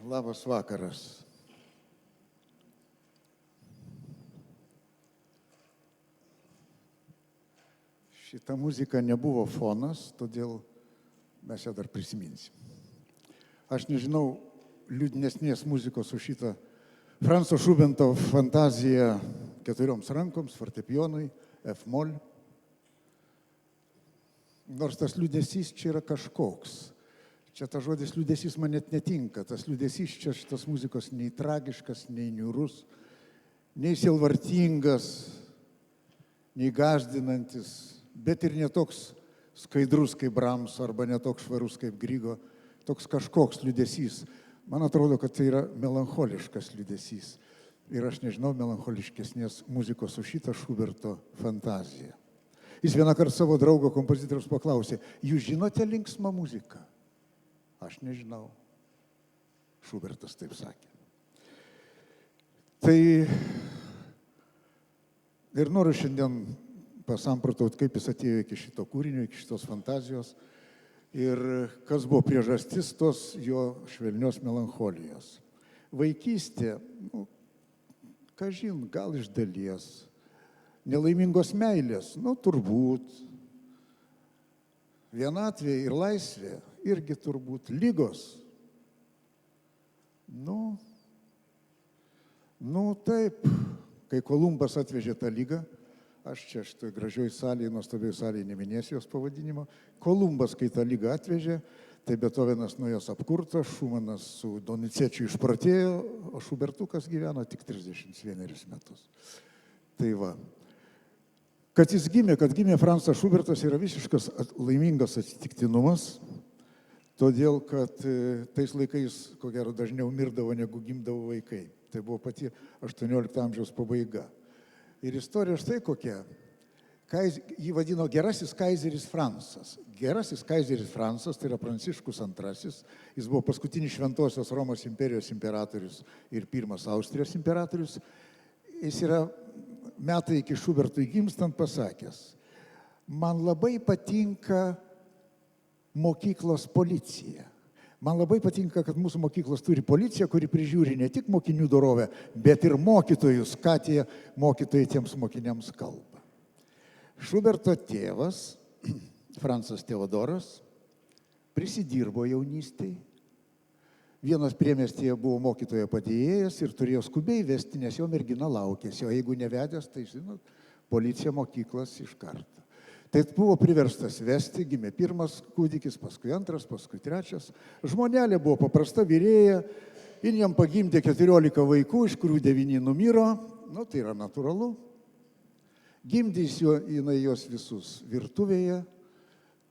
Labas vakaras. Šita muzika nebuvo fonas, todėl mes ją dar prisiminsim. Aš nežinau liūdnesnės muzikos už šitą Franco Šubento fantaziją keturioms rankoms, fortepijonui, F-mol. Nors tas liūdesys čia yra kažkoks. Čia tas žodis liūdesys man net netinka. Tas liūdesys čia šitas muzikos nei tragiškas, nei niūrus, nei sielvartingas, nei gąsdinantis, bet ir netoks skaidrus kaip Bramso arba netoks švarus kaip Grygo. Toks kažkoks liūdesys. Man atrodo, kad tai yra melancholiškas liūdesys. Ir aš nežinau melancholiškesnės muzikos už šitą Šuberto fantaziją. Jis vieną kartą savo draugo kompozitoriaus paklausė, jūs žinote linksmą muziką? Aš nežinau. Šubertas taip sakė. Tai ir noriu šiandien pasamprotauti, kaip jis atėjo iki šito kūrinio, iki šitos fantazijos ir kas buvo priežastis tos jo švelnios melancholijos. Vaikystė, kažin, gal iš dalies, nelaimingos meilės, turbūt, vienatvė ir laisvė, irgi turbūt, lygos. Taip, kai Kolumbas atvežė tą lygą, aš čia šitoj gražioj salėje, nuostabioj salėje neminėsiu jos pavadinimo, Kolumbas, kai tą lygą atvežė, tai Beethovenas nuo jos apkurto, Šumanas su Doniciečiu išprotėjo, o Šubertukas gyveno tik 31 metus. Tai va. Kad gimė Francas Šubertas yra visiškas laimingas atsitiktinumas, todėl kad tais laikais, ko gero, dažniau mirdavo, negu gimdavo vaikai. Tai buvo pati 18 amžiaus pabaiga. Ir istorija štai kokia. Jį vadino Gerasis kaizeris Francas. Gerasis kaizeris Francas, tai yra Pranciškus II. Jis buvo paskutinis Šventosios Romos imperijos imperatorius ir pirmas Austrijos imperatorius. Jis yra metai iki Šubertui gimstant pasakęs, man labai patinka mokyklos policija. Man labai patinka, kad mūsų mokyklos turi policiją, kuri prižiūri ne tik mokinių dorovę, bet ir mokytojus, ką tie mokytojai tiems mokiniams kalba. Šuberto tėvas, Francas Teodoras, prisidirbo jaunystėje. Vienas priemiestyje buvo mokytojo padėjėjas ir turėjo skubiai vesti, nes jo mergina laukėsi, o jeigu nevedęs, tai, policija mokyklas iš karto. Tai buvo priverstas vesti, gimė pirmas kūdikis, paskui antras, paskui trečias. Žmonelė buvo paprasta vyrėja, ir jam pagimdė 14 vaikų, iš kurių 9 numiro, tai yra natūralu. Gimdys jinai jos visus virtuvėje,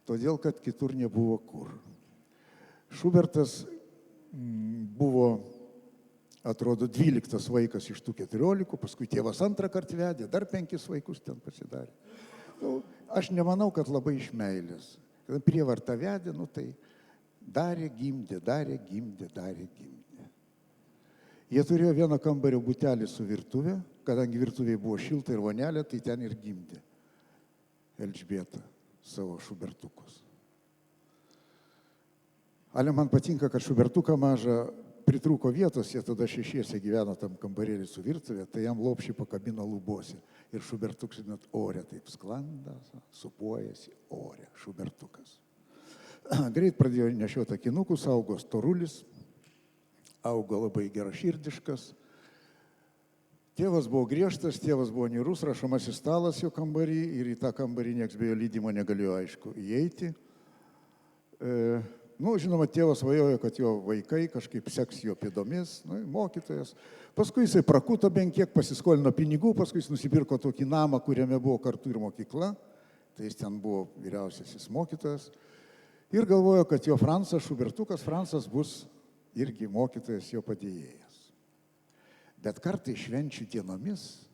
todėl kad kitur nebuvo kur. Šubertas buvo, atrodo, 12 vaikas iš tų 14, paskui tėvas antrą kartą vedė, dar 5 vaikus ten pasidarė. Aš nemanau, kad labai iš meilės. Kada prievartą vedė, tai darė, gimdė. Jie turėjo vieną kambario butelį su virtuvė, kadangi virtuvėje buvo šilta ir vonelė, tai ten ir gimdė Elžbieta savo Šubertukus. Ale man patinka, kad Šubertuką mažą pritrūko vietos, jie tada šešiese gyveno tam kambarėlį su virtuvė, tai jam lopšį pakabino lubose. Ir Šubertukas, ore taip sklanda, supuojasi ore, Šubertukas. Greit pradėjo nešioti akinukus, augo storulis, augo labai geraširdiškas. Tėvas buvo griežtas, tėvas buvo niūrus, rašomasis stalas jo kambarį ir į tą kambarį nieks be jo lydimo negalėjo, aišku, įeiti. Žinoma, tėvas svajojo, kad jo vaikai kažkaip seks jo pėdomis, mokytojas. Paskui jisai prakuto bent kiek, pasiskolino pinigų, paskui jis nusipirko tokį namą, kuriame buvo kartu ir mokykla, tai jis ten buvo vyriausiasis mokytojas. Ir galvojo, kad jo Šubertukas Francas bus irgi mokytojas, jo padėjėjas. Bet kartai švenčių dienomis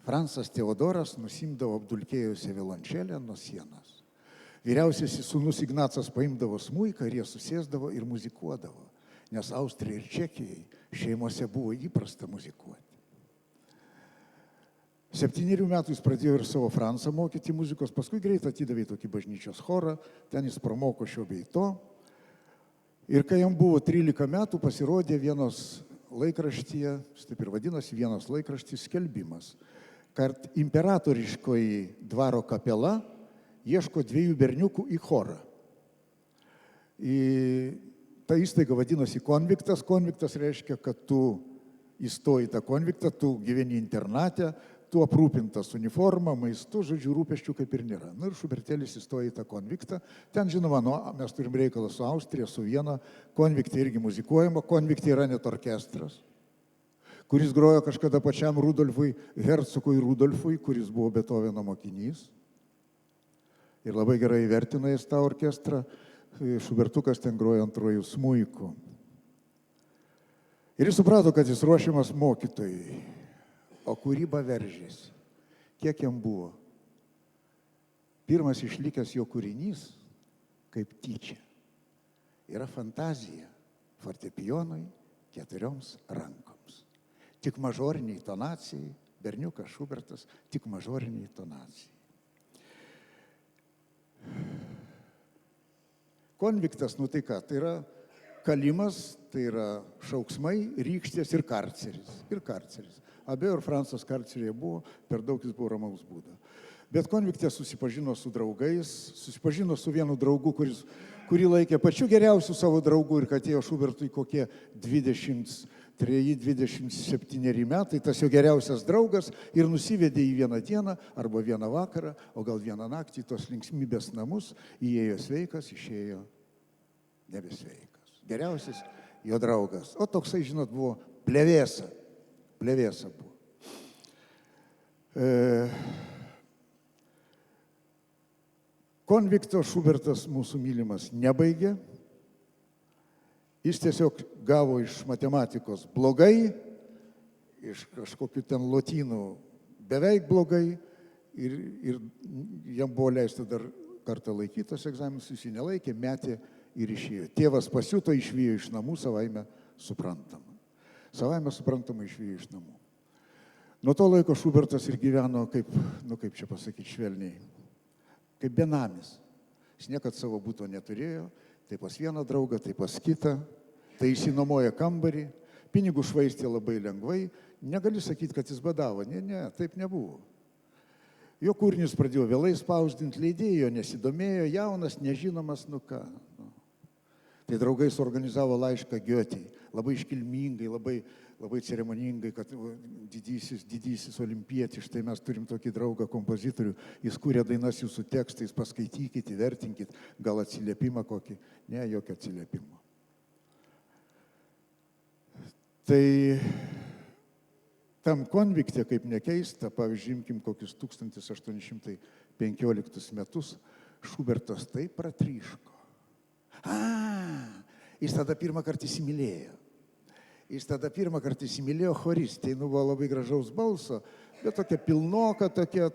Francas Teodoras nusimdavo apdulkėjusią violončelę nuo sienos. Vyriausiasis sūnus Ignacas paimdavo smuiką ir jie susėsdavo ir muzikuodavo, nes Austrijai ir Čekijai šeimose buvo įprasta muzikuoti. 7 metų jis pradėjo ir savo Francą mokyti muzikos, paskui greit atidavė tokį bažnyčios chorą, ten jis pramoko šio bei to Ir kai jam buvo 13 metų, pasirodė vienos laikraštyje, taip ir vadinasi, vienas laikraštis skelbimas, kad imperatoriškoji dvaro kapela ieško 2 berniukų į chorą. Ta įstaiga vadinasi konviktas. Konviktas reiškia, kad tu įstoji tą konviktą, tu gyveni internate, tu aprūpintas uniforma, maistu, žodžiu, rūpesčių kaip ir nėra. Ir Šubertėlis įstoja į tą konviktą. Ten, žinoma, mes turim reikalą su Austrija, su Viena. Konvikte irgi muzikuojama. Konvikte yra net orkestras, kuris grojo kažkada pačiam Rudolfui, Hercogui Rudolfui, kuris buvo Beethoveno mokinys. Ir labai gerai vertina jis tą orkestrą. Šubertukas ten grojo antrojų smuikų. Ir jis suprato, kad jis ruošiamas mokytojai, o kūryba veržėsi. Kiek jam buvo? Pirmas išlikęs jo kūrinys, kaip tyčia, yra fantazija fortepijonui 4 rankoms. Tik mažoriniai tonacijai, berniukas Šubertas, tik mažoriniai tonacijai. Konviktas, tai ką, tai yra kalimas, tai yra šauksmai, rykštės ir karceris. Abejo, ir Francas karcerėje buvo, per daug jis buvo ramaus būdo. Bet konviktė susipažino su draugais, susipažino su vienu draugu, kurį laikė pačiu geriausiu savo draugu ir kad atėjo Šubertui kokie 23-27 metai, tas jo geriausias draugas ir nusivedė į vieną dieną arba vieną vakarą, o gal vieną naktį tos linksmybės namus, įėjo sveikas, išėjo nebesveikas. Geriausias jo draugas. O toksai, žinot, buvo plevėsa buvo. Konvikto Šubertas mūsų mylimas nebaigė. Jis tiesiog gavo iš matematikos blogai, iš kažkokių ten lotynų beveik blogai ir jam buvo leista dar kartą laikytas egzaminus, jis jį nelaikė, metė ir išėjo. Tėvas pasiuto, išvijo iš namų, savaime suprantama. Suprantama išvijo iš namų. Nuo to laiko Šubertas ir gyveno kaip čia pasakyti švelniai, kaip benamis. Jis niekad savo būto neturėjo, tai pas vieną draugą, tai pas kitą, tai išsinuomoja kambarį, pinigų švaistė labai lengvai, negali sakyti, kad jis badavo, ne, taip nebuvo. Jo kūrinius pradėjo vėlai spausdinti, leidėjo nesidomėjo, jaunas, nežinomas, ką. Tai draugai suorganizavo laišką Giotei, labai iškilmingai, labai ceremoningai, kad didysis olimpietis, štai mes turim tokį draugą kompozitorių, jis kūrė dainas jūsų tekstais, paskaitykit, įvertinkit, gal atsiliepimą kokį. Ne, jokio atsiliepimo. Tai tam konvikte, kaip nekeista, pavyzdžiui, imkim kokius 1815 metus, Šubertas taip pratryško. Jis tada pirmą kartą įsimylėjo choristę, buvo labai gražaus balso, bet tokia pilnoka, tokia,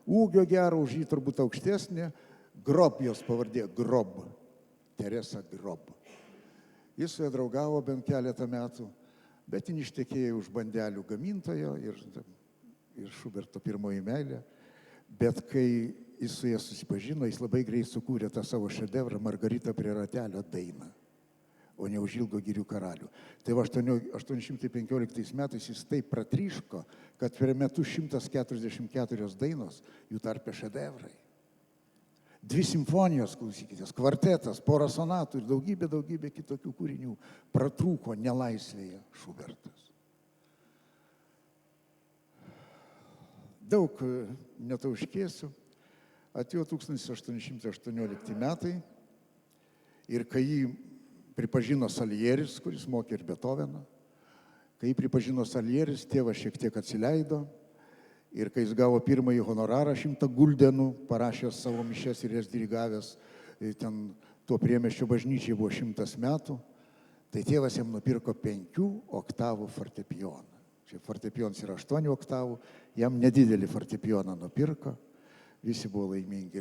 ūgio gero, už jį turbūt aukštesnė, Grob jos pavardė, Grob, Teresa Grob. Jis su ja draugavo bent keletą metų, bet jin ištekėjo už bandelių gamintojo ir Šuberto pirmoji meilė, bet kai jis su ja susipažino, jis labai greit sukūrė tą savo šedevrą Margarita prie ratelio dainą, o ne Užilgo girių karalių. Tai 815 metais jis taip pratryško, kad per metus 144 dainos, jų tarpe šedevrai. 2 simfonijos, klausykitės, kvartetas, pora sonatų ir daugybė kitokių kūrinių pratrūko nelaisvėje Šubertas. Daug netauškėsiu. Atėjo 1818 metai ir kai jį pripažino Salieris, kuris mokė ir Beethoveną, kai jį pripažino Salieris, tėvas šiek tiek atsileido ir kai jis gavo pirmąjį honorarą 100 guldenų, parašęs savo mišias ir jas dirigavęs, ten tuo priemiesčio bažnyčiai buvo 100 metų, tai tėvas jam nupirko 5 oktavų fortepijoną. Čia fortepijonas yra 8 oktavų, jam nedidelį fortepijoną nupirko. Visi buvo laimingi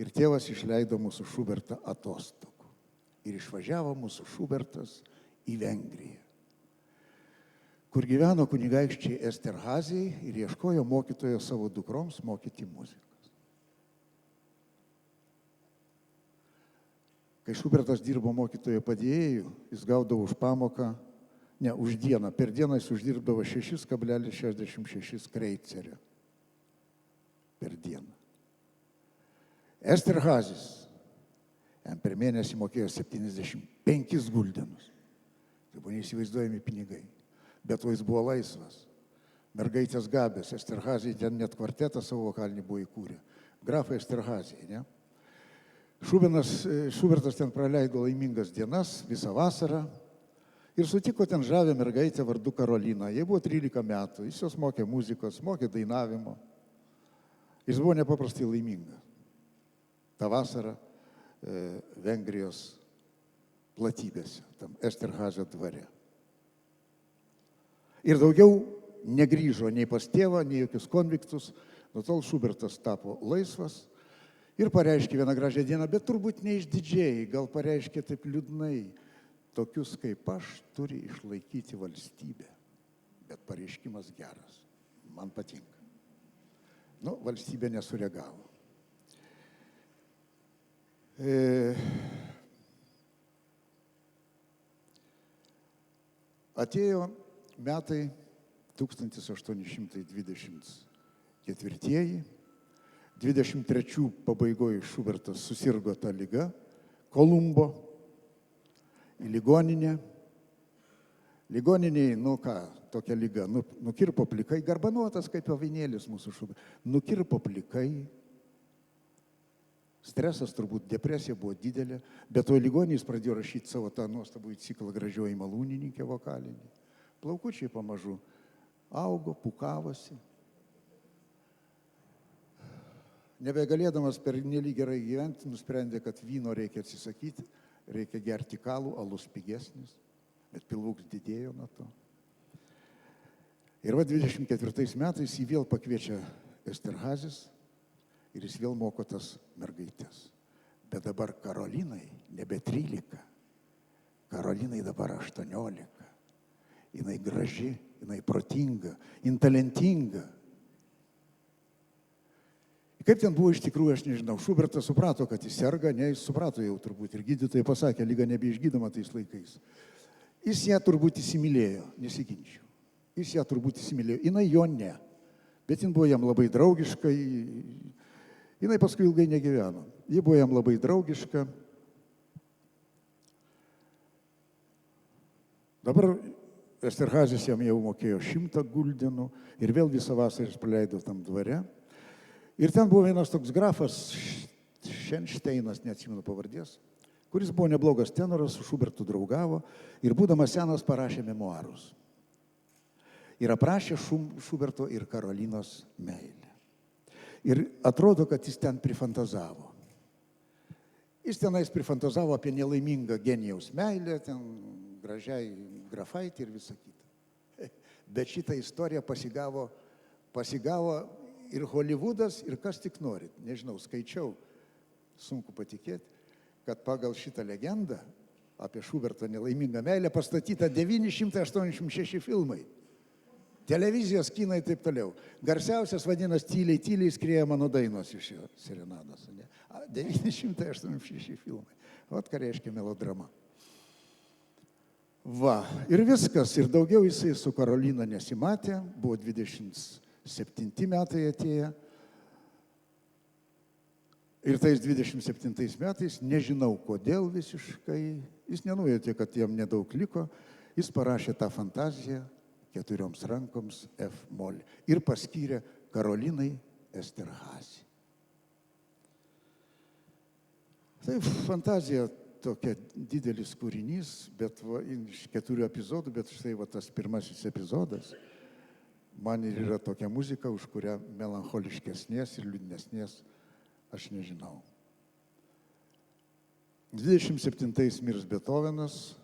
ir tėvas išleido mūsų Šubertą atostogų. Ir išvažiavo mūsų Šubertas į Vengriją, kur gyveno kunigaikščiai Esterhazijai ir ieškojo mokytojo savo dukroms mokyti muzikos. Kai Šubertas dirbo mokytojo padėjėjų, jis gaudavo už pamoką, už dieną, per dieną jis uždirbdavo 6,66 kreicerio per dieną. Esterhazis jam per mėnesį mokėjo 75 guldenus. Tai buvo neįsivaizduojami pinigai. Bet jis buvo laisvas. Mergaitės gabės, Esterhazijai ten net kvartetą savo vokalinį buvo įkūrę. Grafai Esterhazijai, ne? Šubertas ten praleido laimingas dienas visą vasarą ir sutiko ten žavę mergaitę vardu Karolina. Jai buvo 13 metų, jis jos mokė muzikos, mokė dainavimo. Jis buvo nepaprastai laimingas. Ta vasara Vengrijos platybėse, tam Esterhazio dvare. Ir daugiau negrįžo nei pas tėvą, nei jokius konviktus, nuo tol Šubertas tapo laisvas ir pareiškė vieną gražią dieną, bet turbūt neišdidžiai, gal pareiškė taip liūdnai, tokius kaip aš turi išlaikyti valstybė. Bet pareiškimas geras, man patinka. Valstybė nesureagavo. Atėjo metai 1824. 23 pabaigoje Šubertas susirgo tą ligą, Kolumbo, į ligoninę. Ligoninėje, tokia liga, nukirpo plikai, garbanuotas kaip avinėlis mūsų Šubertas, nukirpo plikai. Stresas turbūt, depresija buvo didelė, bet to ligoninėje jis pradėjo rašyti savo tą nuostabų ciklą Gražioji malūnininkė vokalinį. Plaukučiai pamažu augo, pukavosi. Nebegalėdamas per nelyg gerai gyventi, nusprendė, kad vyno reikia atsisakyti, reikia gerti kalų, alus pigesnis, bet pilvuks didėjo nuo to. Ir 24 metais jį vėl pakviečia Esterhazis ir jis vėl moko tas mergaitės. Bet dabar Karolinai nebe 13, Karolinai dabar 18. Jinai graži, jinai protinga, jinai talentinga. Kaip ten buvo iš tikrųjų, aš nežinau. Šubertas suprato, kad jis serga, jis suprato jau turbūt. Ir gydytojai pasakė, lyga nebeišgydoma tais laikais. Jis ją turbūt įsimylėjo, nesiginčiu. Jis ją turbūt įsimylėjo. Jinai jo ne. Bet jin buvo jam labai draugiška. Jinai paskui ilgai negyveno. Ji buvo jam labai draugiška. Dabar Esterhazis jam jau mokėjo 100 guldenų ir vėl visą vasarą jis praleido tam dvare. Ir ten buvo vienas toks grafas, Šenšteinas, neatsimenu pavardės, kuris buvo neblogas tenoras, su Šubertu draugavo ir būdamas senas parašė memuarus. Ir aprašė Šuberto ir Karolinos meilę. Ir atrodo, kad jis ten prifantazavo. Jis tenais prifantazavo apie nelaimingą genijaus meilę, ten gražiai grafaitį ir visą kitą. Bet šitą istoriją pasigavo ir Hollywoodas, ir kas tik norit. Nežinau, skaičiau, sunku patikėti, kad pagal šitą legendą apie Šuberto nelaimingą meilę pastatyta 986 filmai. Televizijos, kinai ir taip toliau. Garsiausias vadinas Tyliai, tyliai skrieja mano dainos iš jo serenados. 986 filmai. Vat ką reiškia melodrama. Va, ir viskas. Ir daugiau jisai su Karolina nesimatė. Buvo 27 metai atėję. Ir tais 27 metais, nežinau kodėl visiškai, jis nenujautė, kad jam nedaug liko, jis parašė tą fantaziją 4 rankoms F mol ir paskyrė Karolinai Esterhazy. Tai fantazija tokia didelis kūrinys, bet iš 4 epizodų, bet štai tas pirmasis epizodas. Man ir yra tokia muzika, už kurią melancholiškesnės ir liūdnesnės aš nežinau. 27 mirs Beethovenas,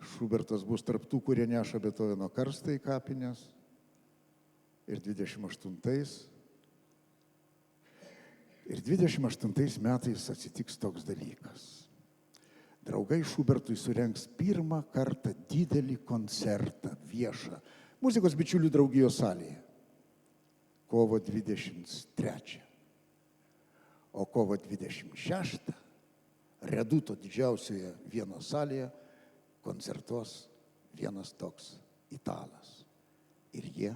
Šubertas bus tarp tų, kurie neša Beethoveno karstą į kapines. Ir 28 metais atsitiks toks dalykas. Draugai Šubertui surengs pirmą kartą didelį koncertą, viešą, muzikos bičiulių draugijos salėje. Kovo 23. O kovo 26 reduto didžiausioje Vienos salėje koncertuos vienas toks italas. Ir jie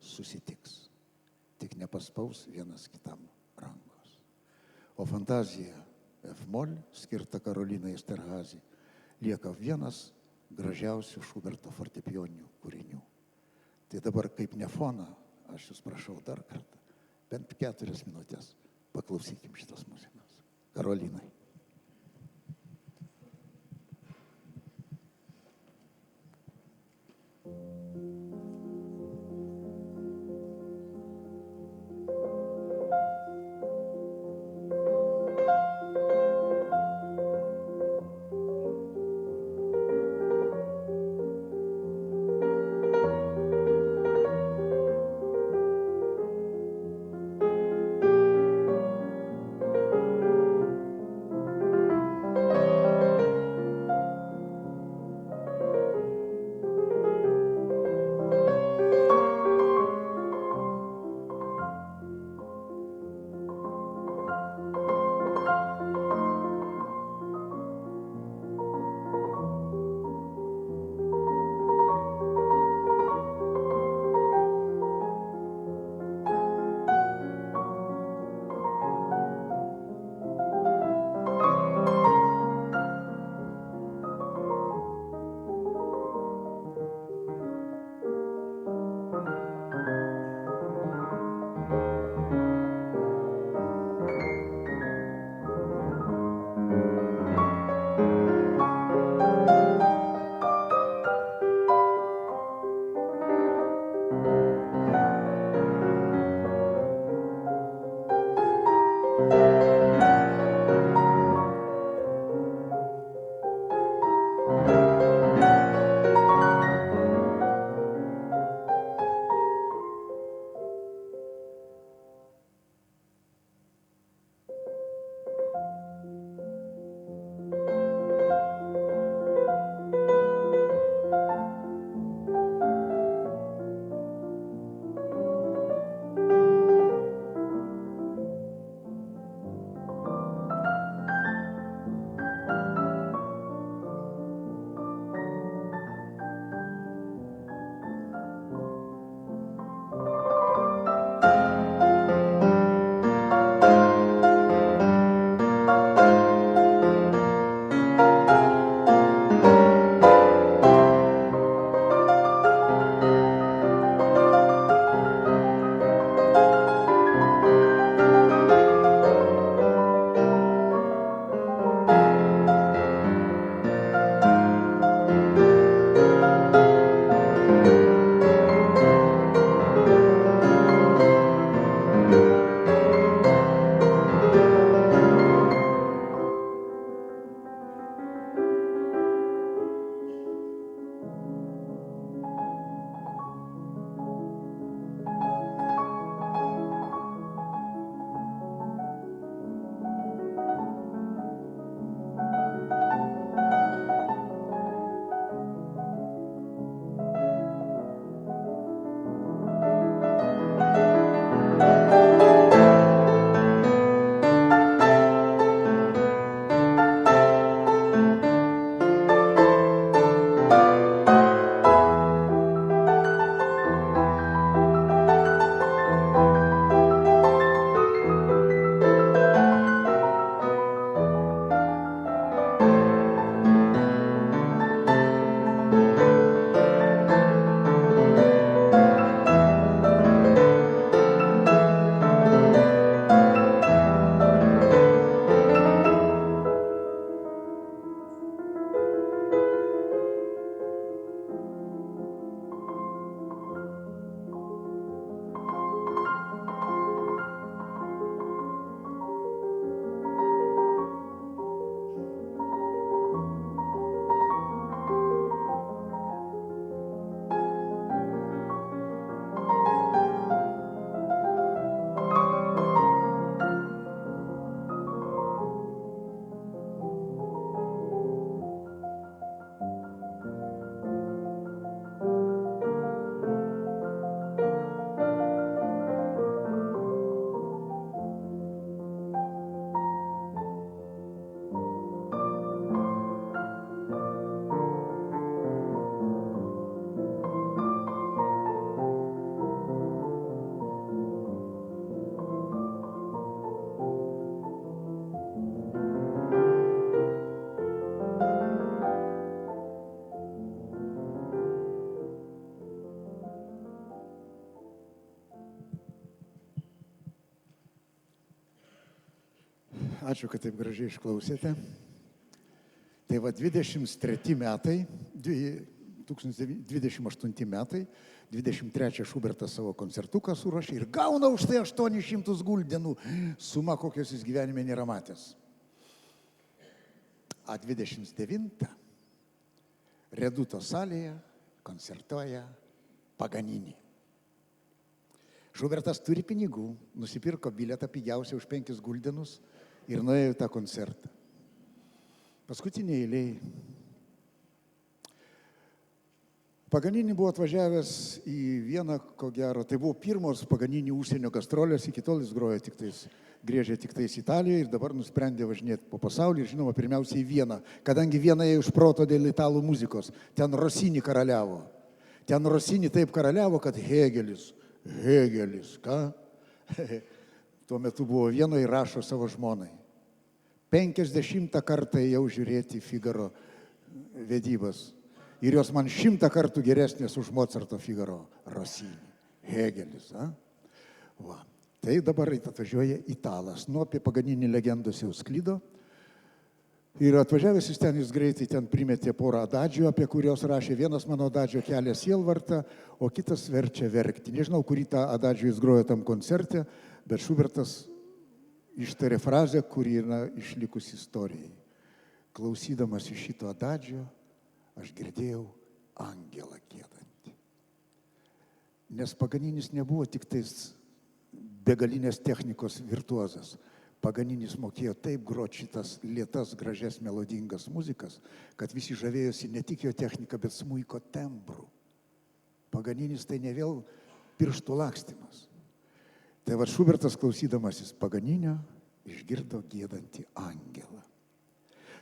susitiks. Tik nepaspaus vienas kitam rankos. O fantazija F-moll, skirta Karolinai Esterhazy, lieka vienas gražiausių Šuberto fortepijoninių kūrinių. Tai dabar kaip ne foną, aš jūs prašau dar kartą, bent 4 minutės paklausykim šitos muzikos. Karolinai. Ačiū, kad taip gražiai išklausėte. Tai va 23 metai, 2028 metai, 23 Šubertas savo koncertuką suruošė ir gauna už tai 800 guldenų. Suma, kokios jis gyvenime nėra matęs. A 29 Reduto salėje koncertuoja Paganini. Šubertas turi pinigų, nusipirko bilietą pigiausią už 5 guldenus ir nuėjo į tą koncertą. Paskutinė eilėje. Paganini buvo atvažiavęs į Vieną, ko gero, tai buvo pirmos Paganini užsienio gastrolės, iki tol jis grojo griežė tik tais Italijoje ir dabar nusprendė važinėti po pasaulį ir žinoma, pirmiausia į Vieną, kadangi Viena ėjo iš proto dėl italų muzikos. Ten Rossini karaliavo. Ten Rossini taip karaliavo, kad Hegelis, ką? Tuo metu buvo Vienoje ir rašo savo žmonai. 50 kartą jau žiūrėti Figaro vedybas. Ir jos man 100 kartų geresnės už Mozarto Figaro. Rossini, Hegelis. Va. Tai dabar atvažiuoja italas. Nu, apie Paganini legendos jau sklydo. Ir atvažiavęs jis ten, jis greitai ten primetė porą adadžių, apie kurios rašė. Vienas mano adadžio kelia sielvartą, o kitas verčia verkti. Nežinau, kurį tą adadžių jis grojo tam koncerte, bet Šubertas ištarė frazę, kuri yra išlikus istorijai. Klausydamas iš šito adadžio, aš girdėjau angelą giedantį. Nes Paganinis nebuvo tik tais begalinės technikos virtuozas. Paganinis mokėjo taip groti šitas lėtas, gražias, melodingas muzikas, kad visi žavėjosi ne tik jo technika, bet smuiko tembru. Paganinis tai ne vėl pirštų lakstymas. Tai va Šubertas klausydamasis Paganinio išgirdo giedantį angelą.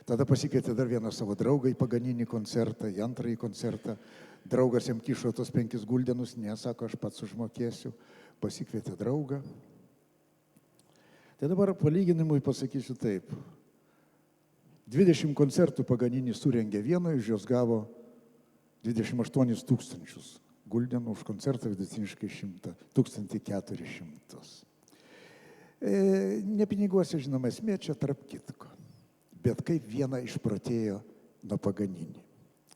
Tada pasikvietė dar vieną savo draugą į Paganinį koncertą, į antrąjį koncertą. Draugas jam kišo tos 5 guldenus, nesako, aš pats užmokėsiu. Pasikvietė draugą. Tai dabar palyginimui pasakysiu taip. 20 koncertų Paganini surengė Vienoje, už jos gavo 28 000 guldenų, už koncertą vidutiniškai 1400. Ne piniguose, žinoma, esmė čia tarp kitko. Bet kaip Viena išprotėjo nuo Paganini.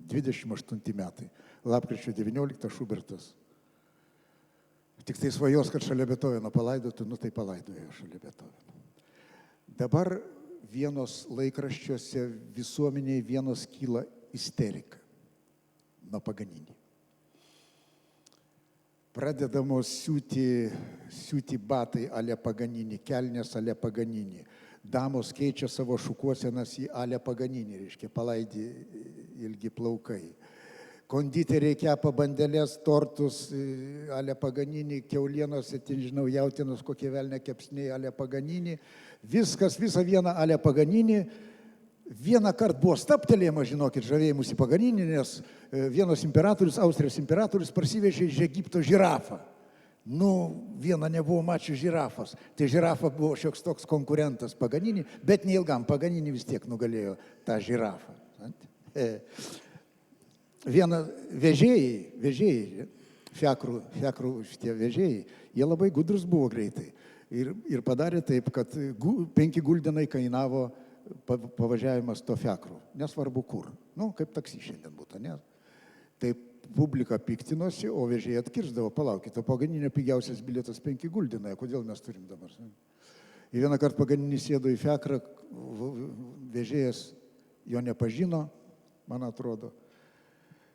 28 metai. Lapkričio 19 Šubertas. Tik tai svajos, kad šalia Betoveno palaidotų, nu tai palaidojo šalia Betoveno. Dabar Vienos laikraščiuose visuomeniai Vienos kyla isterika nuo Paganini. Pradedamos siūti batai ale Paganini, kelnės ale Paganini. Damos keičia savo šukuosenas į ale Paganini, reiškia palaidi ilgi plaukai. Konditeriai kepa bandelės, tortus, ale Paganini, kiaulienos, žinau, jautienos, kokie velnė kepsniai, ale Paganini. Viskas, visa Viena ale Paganini. Vieną kartą buvo staptelėjimas, žinokit, žavėjimus į Paganini, nes Vienos imperatorius, Austrijos imperatorius parsivežė iš Egipto žirafą. Nu, Viena nebuvo mačių žirafos. Tai žirafa buvo šioks toks konkurentas Paganini, bet neilgam Paganini vis tiek nugalėjo tą žirafą. Viena vežėjai, fiakrų šitie vežėjai, jie labai gudrus buvo greitai. Ir padarė taip, kad 5 guldenai kainavo pavažiavimas to fiakrų. Nesvarbu kur. Nu, kaip taksi šiandien būtų, ne? Tai publika piktinosi, o vežėjai atkirsdavo, palaukit, o Paganinio pigiausias bilietas 5 guldenai, kodėl mes turim dabar? Ir vieną kartą Paganinis sėdo į fiakrą, vežėjas jo nepažino, man atrodo.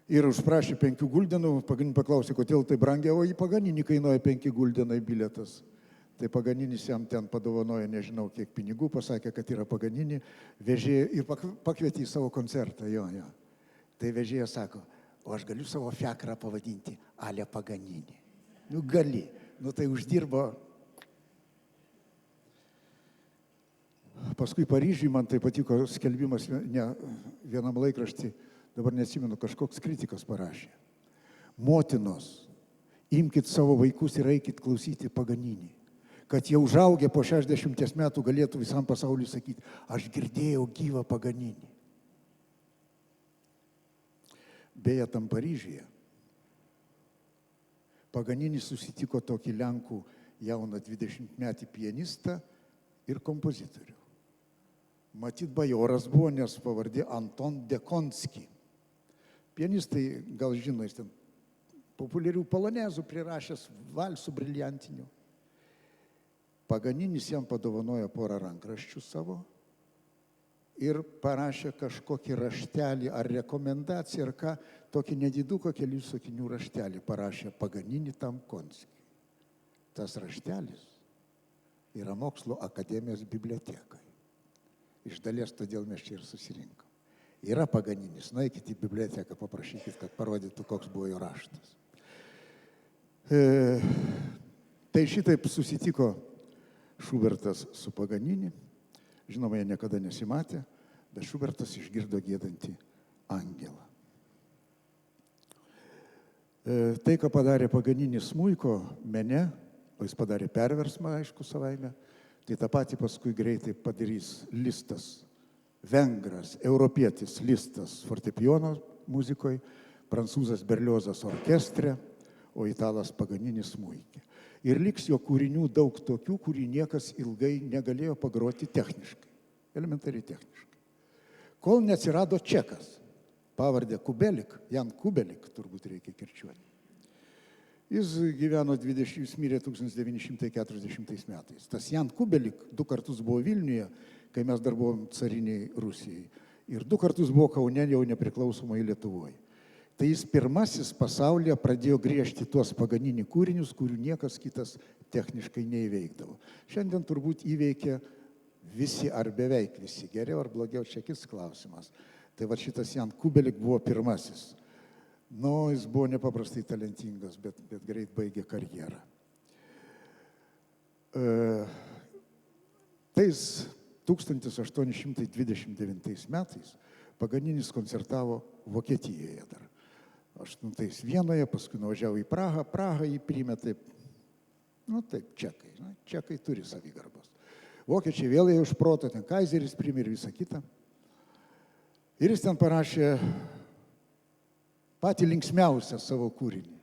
Ir užprašė 5 guldenų, Paganini paklausė, kodėl tai brangiai, o į Paganinį kainuoja 5 guldenai bilietas. Tai Paganinis jam ten padovanojo, nežinau kiek pinigų, pasakė, kad yra Paganini, vežėja ir pakvietė į savo koncertą. Jo. Tai vežėja sako, o aš galiu savo fiakrą pavadinti ale Paganini. Nu gali, nu tai uždirbo. Paskui Paryžiui man tai patiko skelbimas vienam laikraštį. Dabar neatsimenu, kažkoks kritikas parašė. Motinos, imkit savo vaikus ir eikit klausyti Paganini. Kad jau užaugę po 60 metų galėtų visam pasauliu sakyti, aš girdėjau gyvą Paganini. Beje, tam Paryžiuje Paganinis susitiko tokį Lenkų jauną 20-metį pianistą ir kompozitorių. Matyt, bajoras buvo, nes pavardė Anton Dekonski. Pianistai gal žino, jis ten populiarių polonezų prirašęs, valsų briliantinių. Paganinis jam padovanojo porą rankraščių savo ir parašė kažkokį raštelį ar rekomendaciją, ar ką, tokį nediduką kelių sakinių raštelį parašė Paganini tam Konskiui. Tas raštelis yra Mokslo akademijos bibliotekai. Iš dalies todėl mes čia ir susirinkom. Yra Paganinis, nueikite į biblioteką, paprašykit, kad parodytų, koks buvo jo raštas. Tai šitaip susitiko Šubertas su Paganini. Žinoma, jie niekada nesimatė, bet Šubertas išgirdo giedantį angelą. Tai, ką padarė Paganinis smuiko mene, o jis padarė perversmą, aišku, savaime, tai tą patį paskui greitai padarys Listas, vengras, europietis Listas fortepijono muzikoje, prancūzas Berliozas orkestre, o italas Paganinis smuike. Ir liks jo kūrinių daug tokių, kurį niekas ilgai negalėjo pagroti techniškai, elementariai techniškai. Kol neatsirado čekas, pavardė Kubelik, Jan Kubelik, turbūt reikia kirčiuoti. Jis gyveno 20, jis mirė 1940 metais. Tas Jan Kubelik 2 kartus buvo Vilniuje, kai mes dar buvom cariniai Rusijai. Ir 2 kartus buvo Kaune jau nepriklausomai Lietuvoje. Tai jis pirmasis pasaulyje pradėjo griežti tuos Paganini kūrinius, kurių niekas kitas techniškai neįveikdavo. Šiandien turbūt įveikia visi ar beveik visi. Geriau ar blogiau, čia kits klausimas. Tai va šitas Jan Kubelik buvo pirmasis. Nu, jis buvo nepaprastai talentingas, bet greit baigė karjerą. Tais 1829 metais Paganinis koncertavo Vokietijoje dar. 8 Vienoje, paskui nuvažiavo į Prahą. Prahą jį priėmė taip, čekai. Čekai turi savigarbos. Vokiečiai vėl ėjo iš proto, ten Kaizeris priėmė ir visą kitą. Ir jis ten parašė patį linksmiausią savo kūrinį.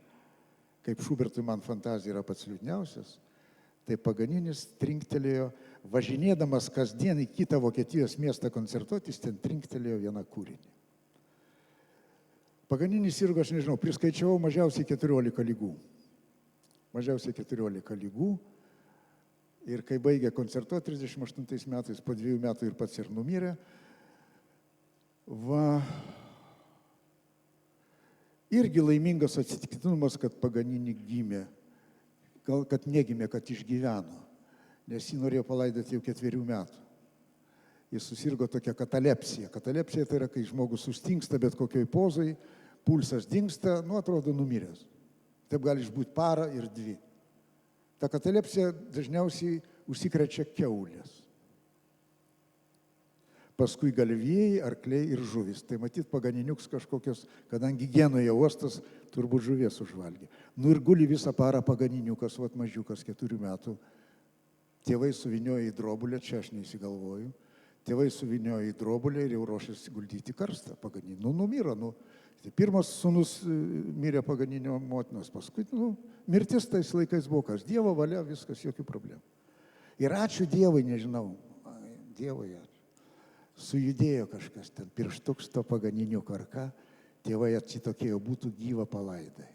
Kaip Šubertui man fantazija yra pats liūdniausias, tai Paganinis trinktelėjo, važinėdamas kasdien į kitą Vokietijos miestą koncertuoti, jis ten trinktelėjo vieną kūrinį. Paganinis sirgo, aš nežinau, priskaičiavau mažiausiai 14 lygų. Mažiausiai 14 lygų. Ir kai baigė koncertuoti 38 metais, po 2 metų ir pats ir numirė, irgi laimingas atsitiktinumas, kad Paganini gimė. Gal kad negimė, kad išgyveno, nes jį norėjo palaidoti jau 4 metų. Jis susirgo tokia katalepsija. Katalepsija tai yra, kai žmogus sustingsta bet kokioj pozoj, pulsas dingsta, atrodo numiręs. Taip gali išbūti parą ir 2. Ta katalepsija dažniausiai užsikrečia kiaulės. Paskui galvijai, arkliai ir žuvis. Tai matyt Paganiniuks kažkokios, kadangi Genoje uostas, turbūt žuvies užvalgė. Ir guli visą parą Paganiniukas, mažiukas 4 metų. Tėvai suviniojo į drobulę, čia aš neįsigalvoju. Tėvai suviniojo į drobulę ir jau ruošėsi guldyti karstą Paganini. Numiro. Tai pirmas sūnus mirė Paganinio motinos, paskui mirtis tais laikais buvo kas. Dievo valia, viskas, jokių problemų. Ir ačiū Dievui, nežinau, Dievui ačiū. Sujudėjo kažkas ten, pirštuks to Paganinio karka, tėvai atsitokėjo, būtų gyvą palaidą.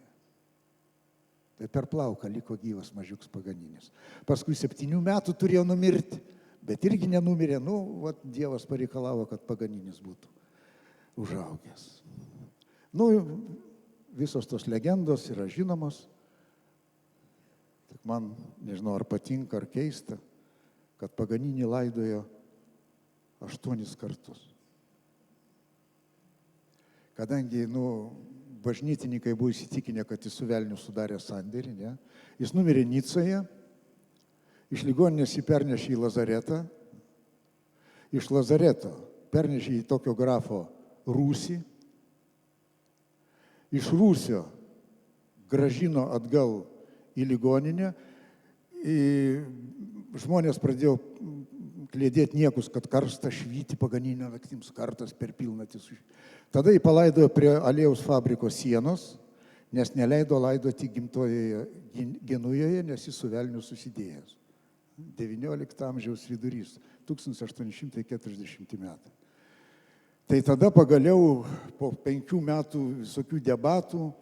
Tai per plauką liko gyvas mažiuks Paganinis. Paskui 7 metų turėjo numirti, bet irgi nenumirė. Dievas pareikalavo, kad Paganinis būtų užaugęs. Visos tos legendos yra žinomos. Tik man, nežinau, ar patinka, ar keista, kad Paganini laidojo 8 kartus. Kadangi, bažnytininkai buvo įsitikinę, kad jis su velniu sudarė sandėrį, ne? Jis numirė Nicoje, iš ligoninės jį pernešė į lazaretą, iš lazareto pernešė į tokio grafo Rūsį, iš Rūsio grąžino atgal į ligoninę, žmonės pradėjo klėdėti niekus, kad karstas švyti Paganinio naktims, kartas per pilnatį. Tada jį palaidojo prie aliejaus fabriko sienos, nes neleido laidoti gimtojoje Genujoje, nes jis su velniu susidėjęs. XIX amžiaus vidurys, 1840 metai. Tai tada pagaliau po 5 metų visokių debatų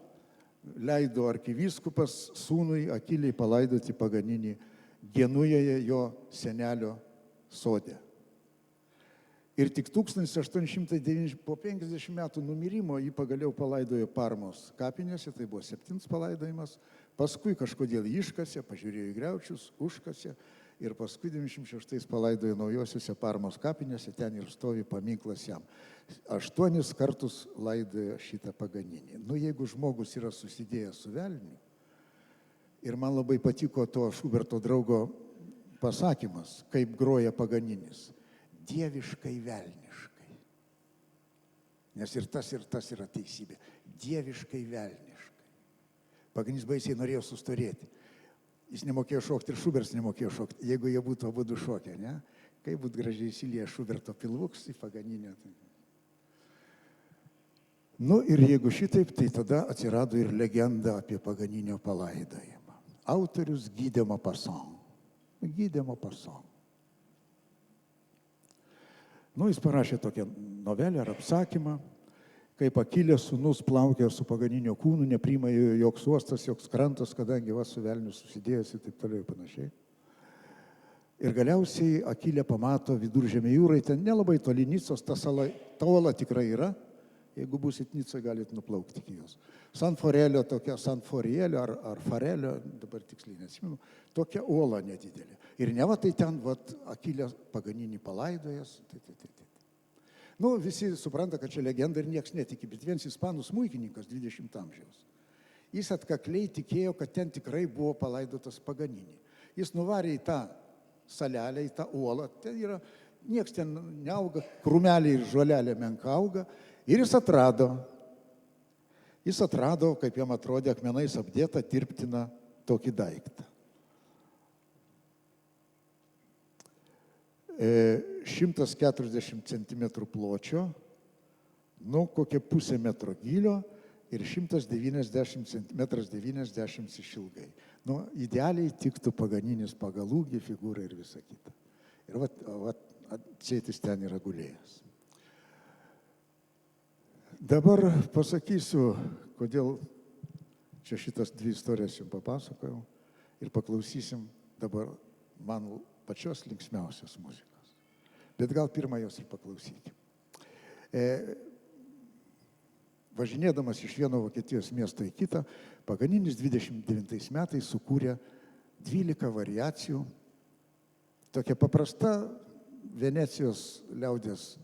leido arkivyskupas sūnui Akilei palaidoti Paganinį Genujoje jo senelio sode. Ir tik 1890 po 50 metų numirimo jį pagaliau palaidojo Parmos kapinėse, tai buvo 7 palaidojimas, paskui kažkodėl jį iškasė, pažiūrėjo į griaučius, užkasė ir paskui 96 palaidojo naujosiuose Parmos kapinėse, ten ir stovi paminklas jam. 8 kartus laidojo šitą Paganinį. Nu, jeigu žmogus yra susidėjęs su velniu, ir man labai patiko to Šuberto draugo pasakymas, kaip groja Paganinis. Dieviškai velniškai. Nes ir tas yra teisybė. Dieviškai velniškai. Paganinis baisiai norėjo sustorėti. Jis nemokėjo šokti ir Šubertas nemokėjo šokti. Jeigu jie būtų abudu šokę, ne? Kaip būtų gražiai įsilieję Šuberto pilvuks į Paganinę. Nu ir jeigu šitaip, tai tada atsirado ir legenda apie Paganinio palaidojimą. Autorius Guy de Maupassant. Guy de Maupassant. Nu, jis parašė tokią novelę ar apsakymą, kaip Akilės sūnus plaukė su Paganinio kūnu, nepriima joks uostas, joks krantas, kadangi va su velniu susidėjęs ir taip toliau ir panašiai. Ir galiausiai Akilė pamato Viduržemio jūrai, ten nelabai toli Nicos, ta uola tikrai yra, jeigu busit Nicoj, galit nuplaukti iki jos. San Forielio ar Farelio, dabar tiksliai neatsimenu, tokia uola nedidelė. Ir ne va tai ten Akilė Paganinį palaidojas. Nu, visi supranta, kad čia legenda ir nieks netiki, bet vienas ispanų smuikininkas 20 amžiaus. Jis atkakliai tikėjo, kad ten tikrai buvo palaidotas Paganinį. Jis nuvarė į tą salelę, į tą uolą, ten yra, nieks ten neauga, krūmeliai ir žolelė menka auga. Ir jis atrado, kaip jam atrodė, akmenais apdėtą tirptiną tokį daiktą. 140 cm pločio, nu, kokia pusė metro gylio ir 190 m išilgai. Nu, idealiai tiktų Paganinis pagal ūgį, figūrą ir visą kitą. Ir atsėtis ten yra gulėjęs. Dabar pasakysiu, kodėl čia šitas 2 istorijas jums papasakojau ir paklausysim dabar man pačios linksmiausios muzikos. Bet gal pirmą jos ir paklausykime. Važinėdamas iš vieno Vokietijos miesto į kitą, Paganinis 29 metais sukūrė 12 variacijų. Tokia paprasta Venecijos liaudės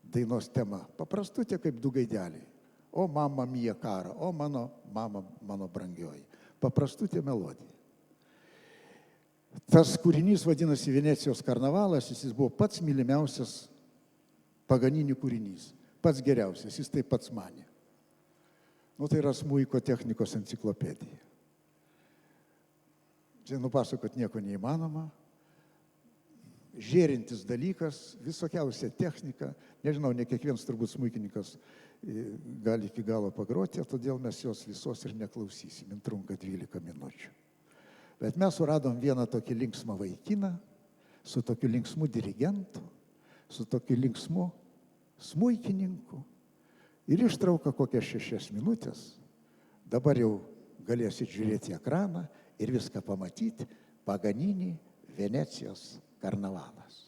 dainos tema. Paprastutė kaip 2 gaideliai. O mama mia cara, o mano mama, mano brangioji. Paprastutė melodija. Tas kūrinys vadinasi Venecijos karnavalas, jis buvo pats mylimiausias Paganinių kūrinys. Pats geriausias, jis taip pats manė. Nu, tai yra smuiko technikos enciklopedija. Čia nupasakot nieko neįmanoma. Žėrintis dalykas, visokiausia technika. Nežinau, ne kiekvienas turbūt smuikininkas gali iki galo pagroti, todėl mes jos visos ir neklausysim. Jin trunka 12 minučių. Bet mes suradom vieną tokį linksmą vaikiną, su tokiu linksmu dirigentu, su tokiu linksmu smuikininku. Ir ištrauka kokias 6 minutės. Dabar jau galėsit žiūrėti į ekraną ir viską pamatyti. Paganini, Venecijos karnavalas.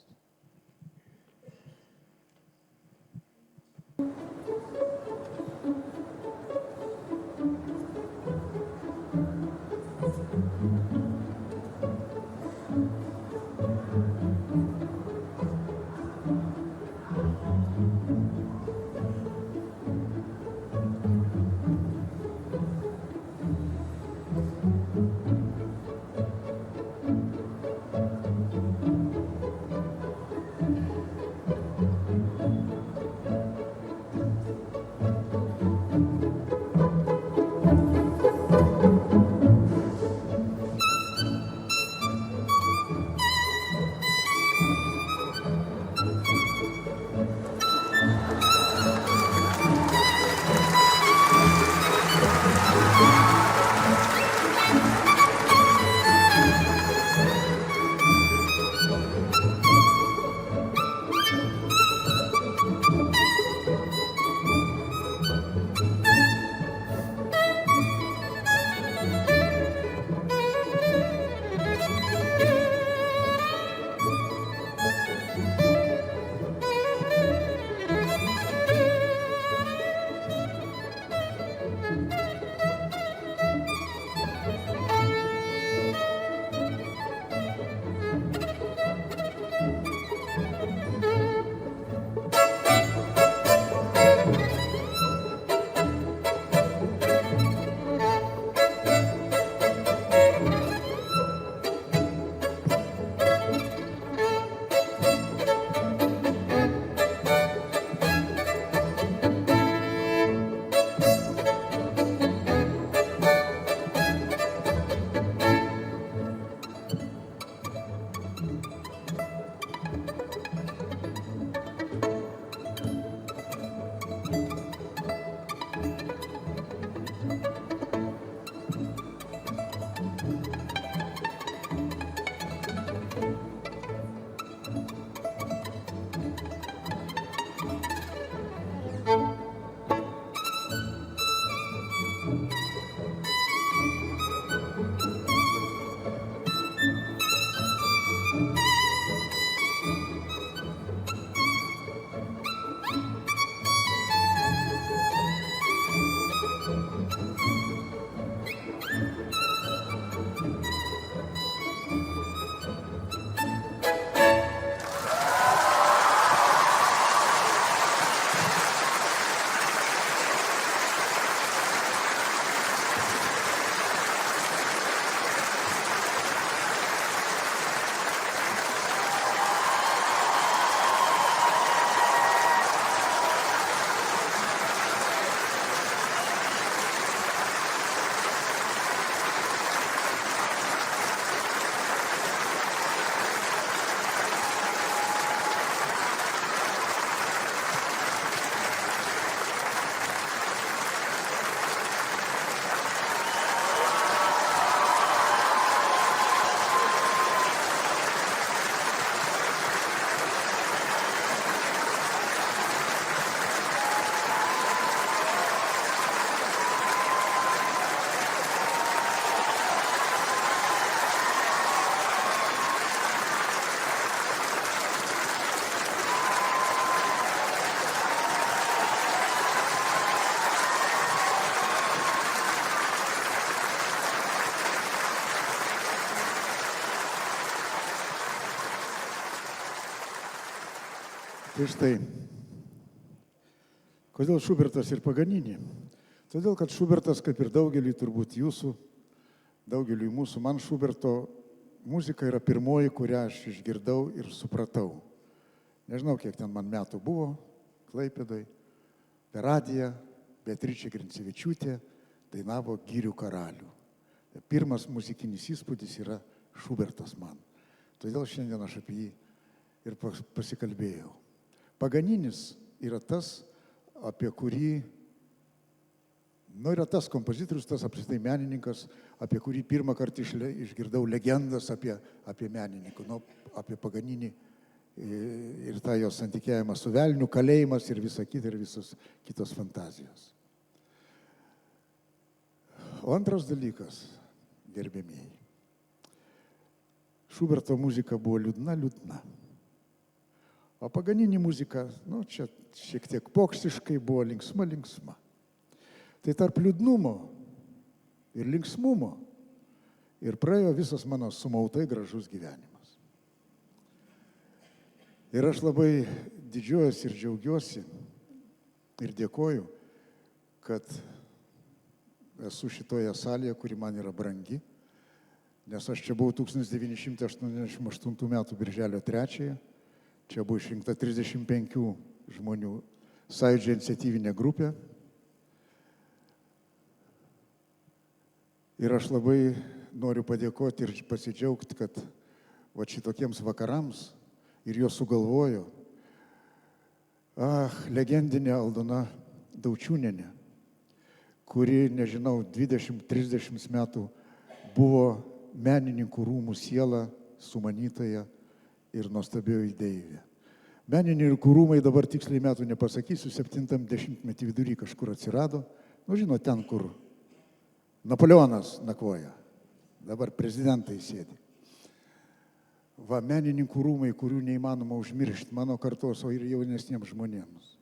Tai štai, kodėl Šubertas ir Paganini? Todėl, kad Šubertas, kaip ir daugelį turbūt jūsų, daugeliui mūsų, man Šuberto muzika yra pirmoji, kurią aš išgirdau ir supratau. Nežinau, kiek ten man metų buvo, Klaipėdoj, per radiją Beatričė Grincevičiūtė dainavo Girių karalių. Pirmas muzikinis įspūdis yra Šubertas man. Todėl šiandien aš apie jį ir pasikalbėjau. Paganinis yra tas, apie kurį, yra tas kompozitorius, tas apskritai menininkas, apie kurį pirmą kartą išgirdau legendas apie menininkų, apie Paganinį ir tą jo santykiavimą su velniu, kalėjimas ir visa kita ir visos kitos fantazijos. O antras dalykas, gerbėmieji, Šuberto muzika buvo liūdna. O Paganini muzika, čia šiek tiek pokštiškai buvo linksma. Tai tarp liūdnumo ir linksmumo ir praėjo visas mano sumautai gražus gyvenimas. Ir aš labai didžiuojuosi ir džiaugiuosi ir dėkoju, kad esu šitoje salėje, kuri man yra brangi, nes aš čia buvau 1988 metų birželio 3. Čia buvo išrinkta 35 žmonių sąjūdžio iniciatyvinė grupė. Ir aš labai noriu padėkoti ir pasidžiaugti, kad va šitokiems vakarams ir juos sugalvojo legendinė Aldona Daučiūnienė, kuri, nežinau, 20-30 metų buvo menininkų rūmų siela, sumanytoja ir nuostabioji deivė. Menininkų rūmai dabar tiksliai metų nepasakysiu, 70-metį vidury kažkur atsirado, žinot, ten, kur Napoleonas nakvoja, dabar prezidentai sėdi. Va, menininkų rūmai, kurių neįmanoma užmiršti mano kartos, o ir jaunesniems žmonėms.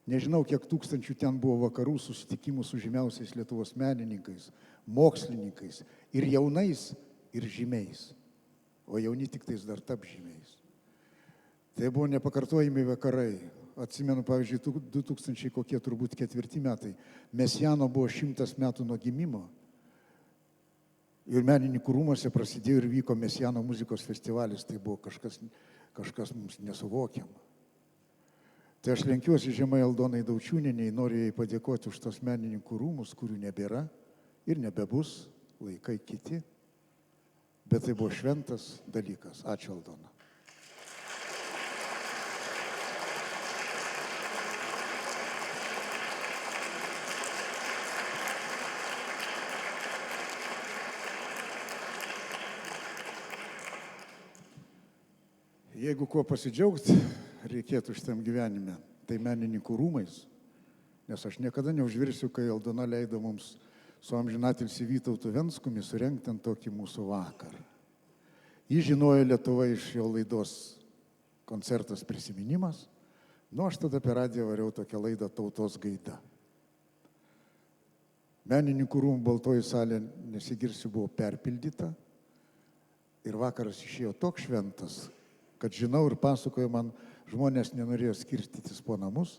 Nežinau, kiek tūkstančių ten buvo vakarų susitikimų su žymiausiais Lietuvos menininkais, mokslininkais ir jaunais, ir žymiais. O jauni tik tais dar tap žymiais. Tai buvo nepakartojami vakarai. Atsimenu, pavyzdžiui, 2004 metai. Mesiano buvo 100 metų nuo gimimo. Ir menininkų rūmose prasidėjo ir vyko Mesiano muzikos festivalis. Tai buvo kažkas mums nesuvokiama. Tai aš lenkiuosi žemai Aldonai Daučiūnienei, noriu jai padėkoti už tos menininkų rūmus, kurių nebėra ir nebebus, laikai kiti. Bet tai buvo šventas dalykas. Ačiū, Aldona. Jeigu kuo pasidžiaugti reikėtų šitam gyvenime, tai menininkų rūmais, nes aš niekada neužvirsiu, kai Aldona leido mums su amžinatilsį Vytautu Venskumi surengti ant tokį mūsų vakarą. Jį žinojo Lietuva iš jo laidos koncertas Prisiminimas, aš tada per radiją variau tokią laidą Tautos gaida. Menininkų rūmų baltoji salė, nesigirsiu, buvo perpildyta ir vakaras išėjo toks šventas, kad žinau ir pasakojo man, žmonės nenorėjo skirstytis po namus,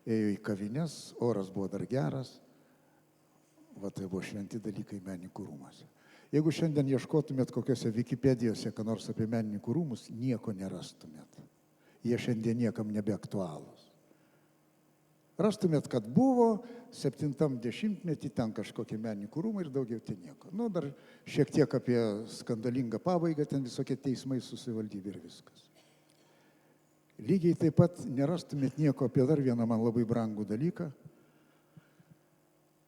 ėjo į kavines, oras buvo dar geras. Va, tai buvo šventi dalykai menininkų rūmuose. Jeigu šiandien ieškotumėt kokiose Wikipedijose, ką nors apie menininkų rūmus, nieko nerastumėt. Jie šiandien niekam nebeaktualūs. Rastumėt, kad buvo 70-metį ten kažkokie menininkų rūmai ir daugiau ten nieko. Dar šiek tiek apie skandalingą pabaigą, ten visokie teismai susivaldybė ir viskas. Lygiai taip pat nerastumėt nieko apie dar vieną man labai brangų dalyką,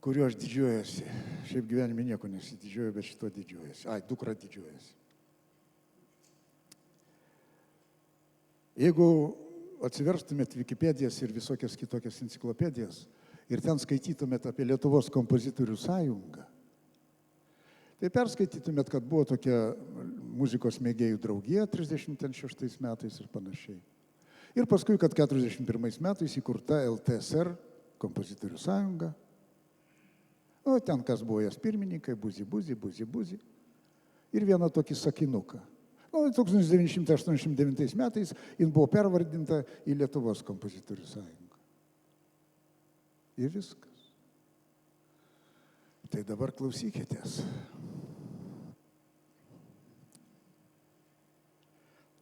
kuriuo aš didžiuojasi. Šiaip gyvenime nieko nesididžiuoju, bet šito didžiuojasi. Dukra didžiuojasi. Jeigu atsiverstumėt Wikipedijas ir visokias kitokias enciklopedijas ir ten skaitytumėt apie Lietuvos kompozitorių sąjungą, tai perskaitytumėt, kad buvo tokia muzikos mėgėjų draugija 36 metais ir panašiai. Ir paskui, kad 41 metais įkurta LTSR kompozitorių sąjunga. Ten kas buvo jas pirmininkai, buzi. Ir vieną tokį sakinuką. 1989 metais jin buvo pervardinta į Lietuvos kompozitorių sąjungą. Ir viskas. Tai dabar klausykitės.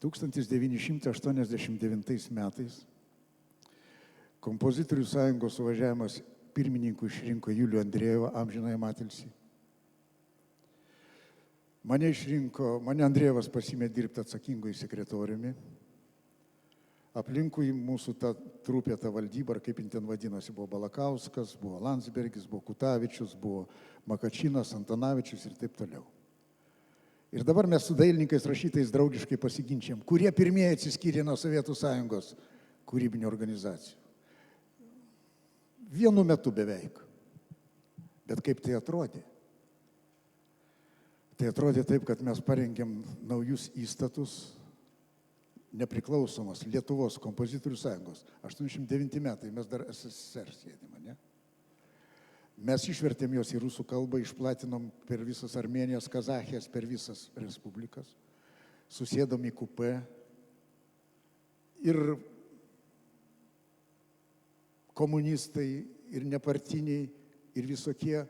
1989 metais kompozitorių sąjungos suvažiavimas pirmininku išrinko Julių Andrejevą, amžinąjį atilsį. Mane Andrejevas pasimė dirbti atsakingai sekretoriumi. Aplinkui mūsų ta trupė, ta valdyba, ar kaip jin ten vadinosi, buvo Balakauskas, buvo Landsbergis, buvo Kutavičius, buvo Makačinas, Antanavičius ir taip toliau. Ir dabar mes su dailininkais rašytais draugiškai pasiginčiam, kurie pirmieji atsiskyrė nuo Sovietų sąjungos kūrybinių organizacijų. Vienu metu beveik. Bet kaip tai atrodė? Tai atrodė taip, kad mes parengėm naujus įstatus nepriklausomos Lietuvos kompozitorių sąjungos. 89 metai, mes dar SSSR sėdime, ne? Mes išvertėm juos į rusų kalbą, išplatinom per visas Armėnijas, Kazachijas, per visas respublikas. Susėdom į kupė ir komunistai, ir nepartiniai, ir visokie,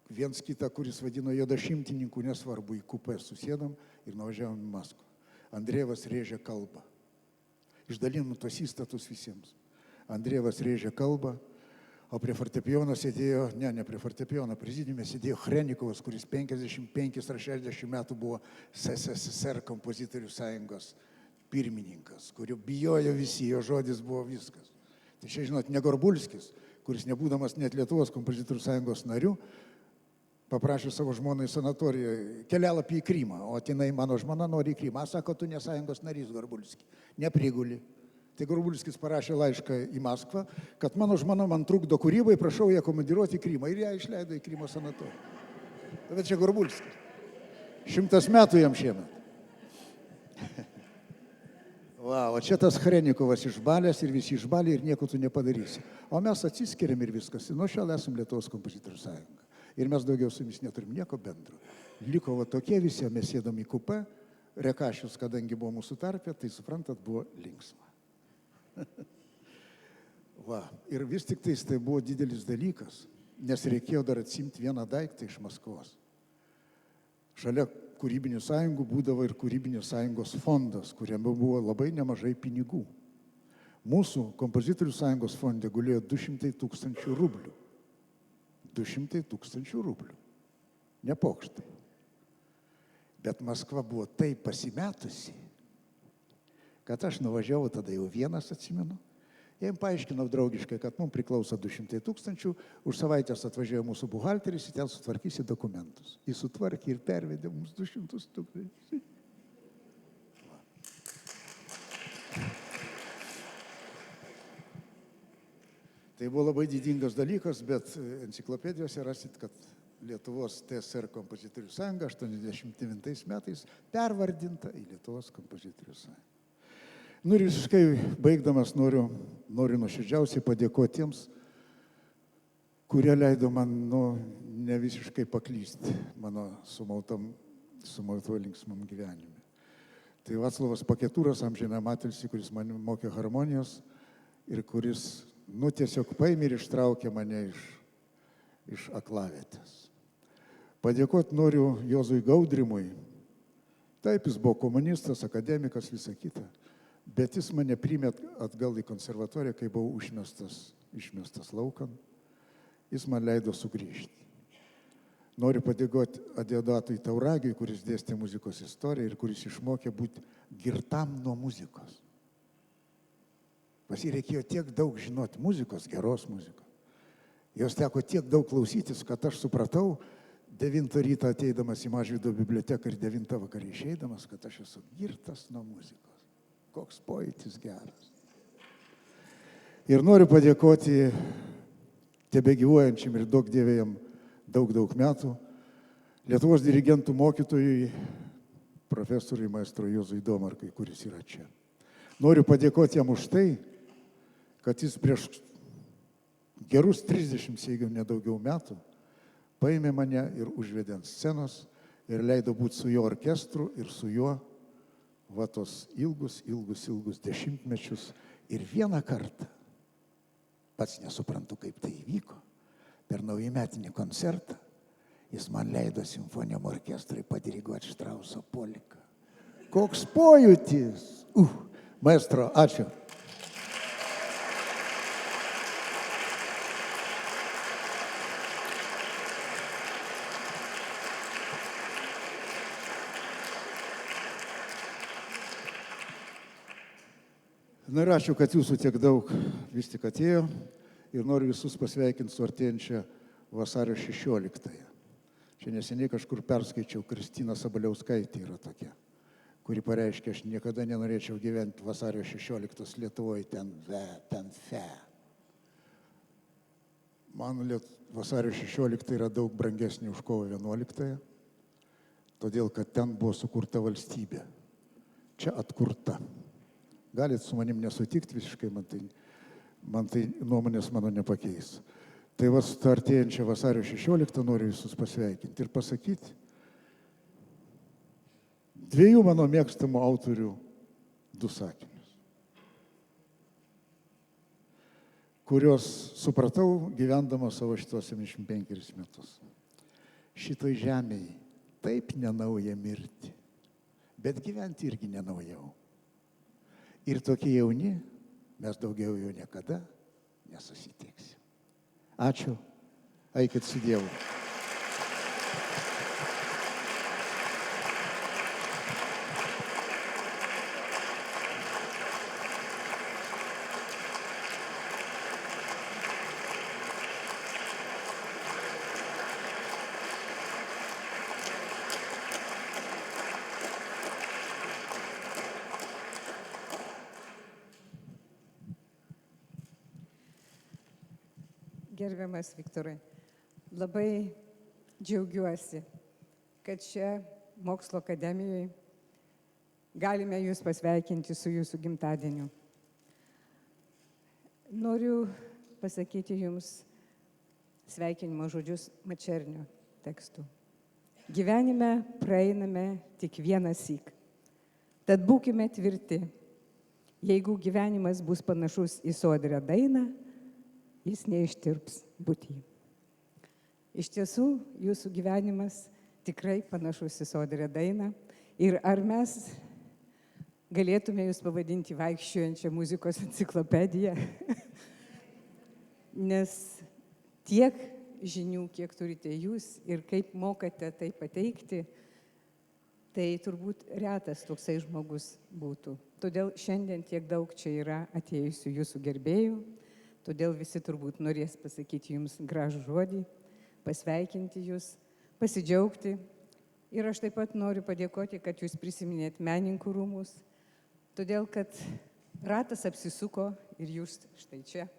viens kitą, kuris vadino juodašimtininku, nesvarbu, į kupę susėdom ir nuvažiavom į Maskvą. Andrejevas rėžė kalbą. Išdalinom tos įstatus visiems. Andrejevas rėžė kalbą, o prie fortepijono sėdėjo, ne prie fortepijono, prezidiume sėdėjo Chrenikovas, kuris 55 ar 60 metų buvo SSSR kompozitorių sąjungos pirmininkas, kurio bijojo visi, jo žodis buvo viskas. Tai čia, žinot, ne Gorbulskis, kuris nebūdamas net Lietuvos kompozitorių sąjungos narių, paprašė savo žmonai sanatorijoje kelialapį į Krymą, o tinai mano žmona nori į Krymą. Sako, tu ne sąjungos narys, Gorbulski, nepriguli. Tai Gorbulskis parašė laišką į Maskvą, kad mano žmona man trukdo kūrybai, prašau ją komandiruoti į Krymą. Ir ją išleido į Krymo sanatoriją. Bet čia Gorbulskis. 100 metų jam šiemet. Va, o čia tas Chrenikovas išbalęs ir visi išbalė ir nieko tu nepadarysi. O mes atsiskiriam ir viskas. Nuo šiol esam Lietuvos kompozitorių sąjunga. Ir mes daugiau su jumis neturim nieko bendro. Liko va tokie visi, mes sėdom į kupę, Rekašius, kadangi buvo mūsų tarpe, tai suprantat, buvo linksma. Va, ir vis tik tai buvo didelis dalykas, nes reikėjo dar atsimti vieną daiktą iš Maskvos. Šalia kūrybinių sąjungų būdavo ir kūrybinės sąjungos fondas, kuriame buvo labai nemažai pinigų. Mūsų kompozitorių sąjungos fonde gulėjo 200 000 rublių. 200 000 rublių. Nepokštai. Bet Maskva buvo taip pasimetusi, kad aš nuvažiavau tada jau vienas, atsimenu. Jiem paaiškinau draugiškai, kad mums priklauso 200 000, už savaitės atvažiavo mūsų buhalteris, ten sutvarkysi dokumentus. Jis sutvarkė ir pervedė mums 200 000. Tai buvo labai didingas dalykas, bet enciklopedijose rasit, kad Lietuvos TSR kompozitorių sąjunga 89 metais pervardinta į Lietuvos kompozitorių sąjungą. Ir visiškai baigdamas noriu nuoširdžiausiai padėkoti tiems, kurie leido man ne visiškai paklysti mano sumauto linksmam gyvenime. Tai Vaclovas Paketūras, amžinam atilsį, kuris man mokė harmonijos ir kuris tiesiog paėmė ir ištraukė mane iš aklavietės. Padėkoti noriu Juozui Gaudrimui. Taip, jis buvo komunistas, akademikas, visa kita. Bet jis mane priėmė atgal į konservatoriją, kai buvau išmestas laukan. Jis man leido sugrįžti. Noriu padėkoti Adiodatui Tauragiui, kuris dėstė muzikos istoriją ir kuris išmokė būti girtam nuo muzikos. Pas jį reikėjo tiek daug žinoti muzikos, geros muzikos. Jos teko tiek daug klausytis, kad aš supratau 9 ryto ateidamas į Mažvydo biblioteką ir 9 vakarį išeidamas, kad aš esu girtas nuo muzikos. Koks pojūtis geras. Ir noriu padėkoti tebegyvuojančiam ir daug dievėjam daug metų Lietuvos dirigentų mokytojui, profesoriui maestro Juozui Domarkai, kuris yra čia. Noriu padėkoti jam už tai, kad jis prieš gerus 30, jeigu nedaugiau metų, paėmė mane ir užvedė ant scenos ir leido būti su jo orkestru ir su juo va tos ilgus dešimtmečius. Ir vieną kartą, pats nesuprantu, kaip tai įvyko, per naujametinį koncertą jis man leido simfoniniam orkestrui padiriguoti Štrauso Poliką. Koks pojūtis! Maestro, ačiū. Na ir ačiū, kad jūsų tiek daug vis tik atėjo ir noriu visus pasveikinti su artėjančia vasario 16-ąją. Čia neseniai kažkur perskaičiau, Kristina Sabaliauskaitė yra tokia, kuri pareiškė, aš niekada nenorėčiau gyventi vasario 16 Lietuvoje, ten fe. Man vasario 16 yra daug brangesnė už kovo 11, todėl kad ten buvo sukurta valstybė. Čia atkurta. Galit su manim nesutikti visiškai, man tai nuomonės mano nepakeis. Tai va, su artėjančia vasario 16 noriu visus pasveikinti ir pasakyti dviejų mano mėgstamų autorių 2 sakinius, kuriuos supratau gyvendama savo šitos 75 metus. Šitoj žemėje taip nenauja mirti, bet gyventi irgi nenaujau. Ir tokie jauni, mes daugiau jau niekada nesusitiksim. Ačiū, eikit su Dievu. Gerbiamas Viktorai, labai džiaugiuosi, kad čia Mokslo akademijoje galime jūs pasveikinti su jūsų gimtadieniu. Noriu pasakyti jums sveikinimo žodžius Mačernio tekstų. Gyvenime praeiname tik vienąsyk, tad būkime tvirti. Jeigu gyvenimas bus panašus į Sodrę dainą, jis neištirps būty. Iš tiesų, jūsų gyvenimas tikrai panašus į Sodrę dainą. Ir ar mes galėtume jūs pavadinti vaikščiojančią muzikos enciklopediją? Nes tiek žinių, kiek turite jūs ir kaip mokate tai pateikti, tai turbūt retas toksai žmogus būtų. Todėl šiandien tiek daug čia yra atėjusių jūsų gerbėjų. Todėl visi turbūt norės pasakyti jums gražų žodį, pasveikinti jūs, pasidžiaugti. Ir aš taip pat noriu padėkoti, kad jūs prisiminėt menininkų rūmus, todėl kad ratas apsisuko ir jūs štai čia.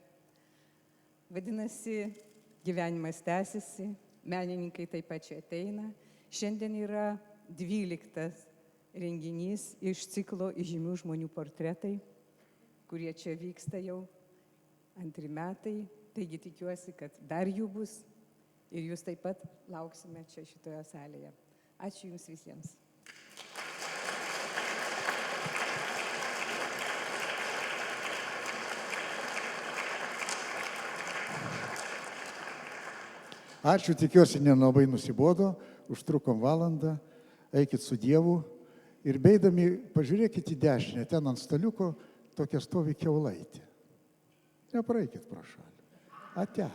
Vadinasi, gyvenimas tęsiasi, menininkai taip pat čia ateina. Šiandien yra 12 renginys iš ciklo Įžymių žmonių portretai, kurie čia vyksta jau 2 metai, taigi tikiuosi, kad dar jų bus ir jūs taip pat lauksime čia šitoje salėje. Ačiū jums visiems. Ačiū, tikiuosi, nelabai nusibodo, užtrukom valandą, eikit su Dievu ir beidami pažiūrėkit į dešinę, ten ant staliuko tokia stovi kiaulaitė. Nepraeikit pro šalį. Ate.